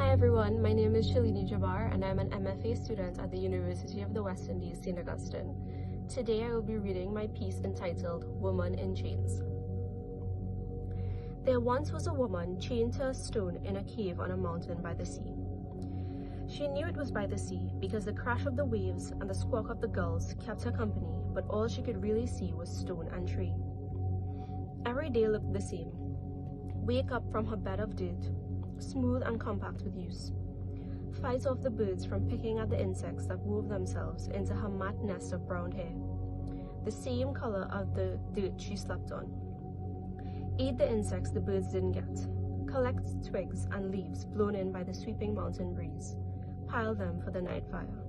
Hi everyone, my name is Shalini Jabar and I'm an MFA student at the University of the West Indies, St. Augustine. Today I will be reading my piece entitled Woman in Chains. There once was a woman chained to a stone in a cave on a mountain by the sea. She knew it was by the sea because the crash of the waves and the squawk of the gulls kept her company, but all she could really see was stone and tree. Every day looked the same. Wake up from her bed of dirt, smooth and compact with use. Fight off the birds from picking at the insects that wove themselves into her mat nest of brown hair, the same color of the dirt she slept on. Eat the insects the birds didn't get. Collect twigs and leaves blown in by the sweeping mountain breeze. Pile them for the night fire.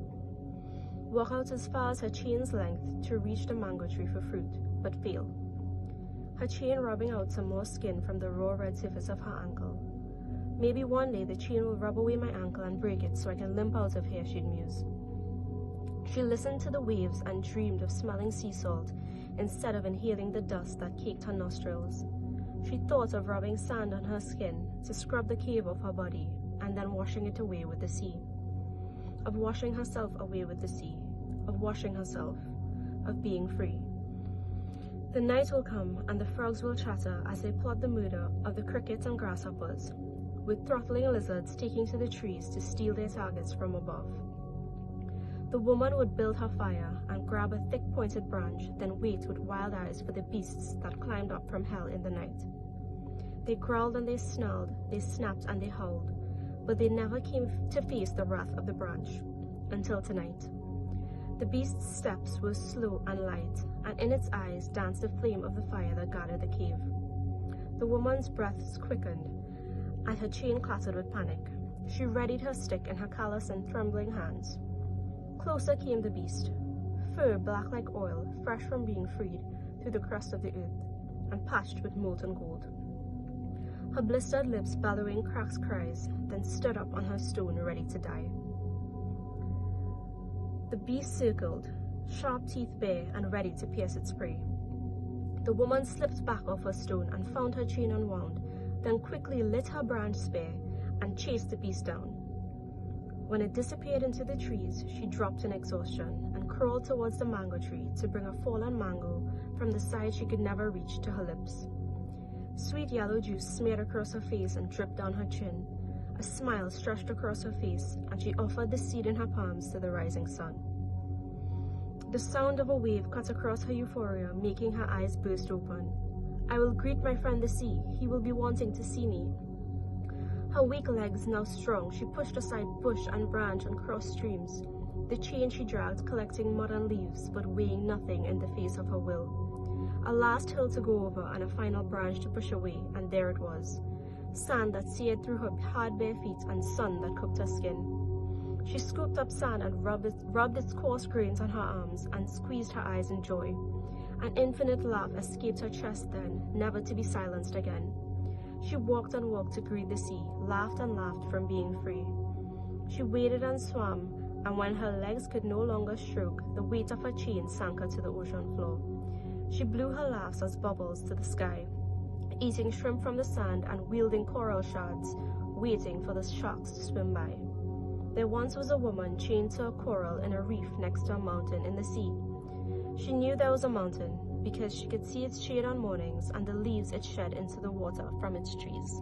Walk out as far as her chain's length to reach the mango tree for fruit, but fail. Her chain rubbing out some more skin from the raw red surface of her ankle. Maybe one day the chain will rub away my ankle and break it so I can limp out of here, she'd muse. She listened to the waves and dreamed of smelling sea salt instead of inhaling the dust that caked her nostrils. She thought of rubbing sand on her skin to scrub the cave off her body and then washing it away with the sea. Of washing herself away with the sea. Of washing herself. Of being free. The night will come and the frogs will chatter as they plot the murder of the crickets and grasshoppers, with throttling lizards taking to the trees to steal their targets from above. The woman would build her fire and grab a thick pointed branch, then wait with wild eyes for the beasts that climbed up from hell in the night. They growled and they snarled, they snapped and they howled, but they never came to face the wrath of the branch, until tonight. The beast's steps were slow and light, and in its eyes danced the flame of the fire that guarded the cave. The woman's breaths quickened, and her chain clattered with panic. She readied her stick in her callous and trembling hands. Closer came the beast, fur black like oil, fresh from being freed through the crust of the earth, and patched with molten gold. Her blistered lips bellowing cracked cries, then stood up on her stone ready to die. The beast circled, sharp teeth bare and ready to pierce its prey. The woman slipped back off her stone and found her chain unwound, then quickly lit her branch spear and chased the beast down. When it disappeared into the trees, she dropped in exhaustion and crawled towards the mango tree to bring a fallen mango from the side she could never reach to her lips. Sweet yellow juice smeared across her face and dripped down her chin. A smile stretched across her face, and she offered the seed in her palms to the rising sun. The sound of a wave cut across her euphoria, making her eyes burst open. I will greet my friend the sea. He will be wanting to see me. Her weak legs now strong, she pushed aside bush and branch and crossed streams. The chain she dragged, collecting mud and leaves, but weighing nothing in the face of her will. A last hill to go over and a final branch to push away, and there it was. Sand that seared through her hard bare feet and sun that cooked her skin. She scooped up sand and rubbed its coarse grains on her arms and squeezed her eyes in joy. An infinite laugh escaped her chest then, never to be silenced again. She walked and walked to greet the sea, laughed and laughed from being free. She waded and swam, and when her legs could no longer stroke, the weight of her chain sank her to the ocean floor. She blew her laughs as bubbles to the sky, eating shrimp from the sand and wielding coral shards, waiting for the sharks to swim by. There once was a woman chained to a coral in a reef next to a mountain in the sea. She knew there was a mountain because she could see its shade on mornings and the leaves it shed into the water from its trees.